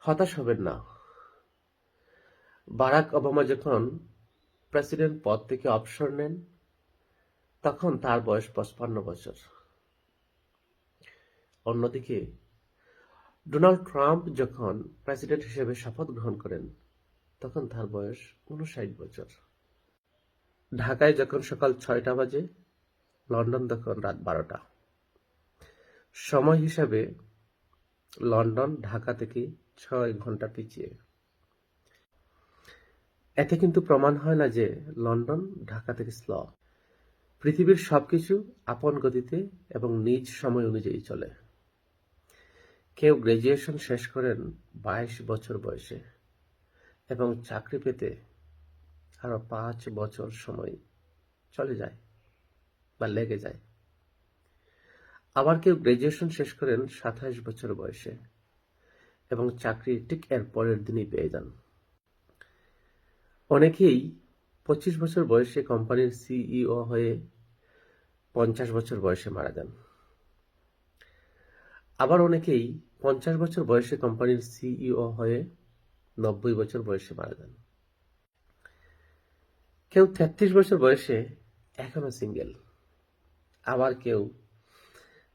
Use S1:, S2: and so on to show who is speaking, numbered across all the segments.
S1: হতাশ হবেন না। বারাক ওবামা যখন প্রেসিডেন্ট পদ থেকে অবসর নেন, তখন তার বয়স ৫৫ বছর। অন্যদিকে ডোনাল্ড ট্রাম্প যখন প্রেসিডেন্ট হিসেবে শপথ গ্রহণ করেন, তখন তার বয়স ৫৯ বছর। ঢাকায় যখন সকাল ৬টা বাজে, লন্ডন তখন রাত ১২টা। সময় হিসাবে লন্ডন ঢাকা থেকে ৬ ঘন্টা পিছিয়ে। এতে কিন্তু প্রমাণ হয় না যে লন্ডন ঢাকা থেকে স্লো। পৃথিবীর সবকিছু আপন গতিতে এবং নিজ সময় অনুযায়ী চলে। কেউ গ্রাজুয়েশন শেষ করেন ২২ বছর বয়সে এবং চাকরি পেতে আরো ৫ বছর সময় চলে যায় বা লেগে যায়। আবার কেউ গ্রাজুয়েশন শেষ করেন ২৭ বছর বয়সে এবং চাকরি ঠিক এর পরের দিনই পেয়ে যান। অনেকেই ২৫ বছর বয়সে কোম্পানির সিইও হয়ে ৫০ বছর বয়সে মারা যান। আবার অনেকেই ৫০ বছর বয়সে কোম্পানির সিইও হয়ে ৯০ বছর বয়সে মারা যান। কেউ ৩৩ বছর বয়সে এখনো সিঙ্গেল। আবার কেউ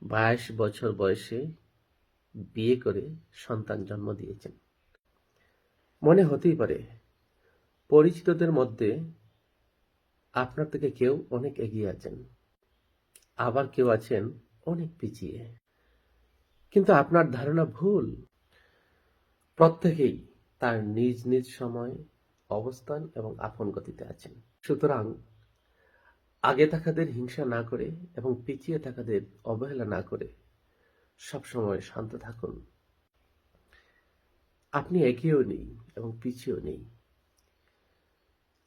S1: ২২ বছর বয়সে বিয়ে করে সন্তান জন্ম দিয়েছেন। মনে হতেই পারে পরিচিতদের মধ্যে আপনার থেকে কেউ অনেক এগিয়ে আছেন, আবার কেউ আছেন অনেক পিছিয়ে। কিন্তু আপনার ধারণা ভুল। প্রত্যেকেই তার নিজ নিজ সময়, অবস্থান এবং আপন গতিতে আছেন। সুতরাং আগে থাকাদের হিংসা না করে এবং পিছিয়ে থাকাদের অবহেলা না করে সবসময় শান্ত থাকুন। আপনি এগিয়েও নেই এবং পিছিয়েও নেই।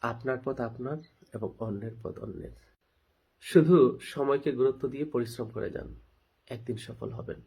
S1: আপনার পথ আপনার এবং অন্যের পথ অন্যের। শুধু সময়কে গুরুত্ব দিয়ে পরিশ্রম করে যান, একদিন সফল হবেন।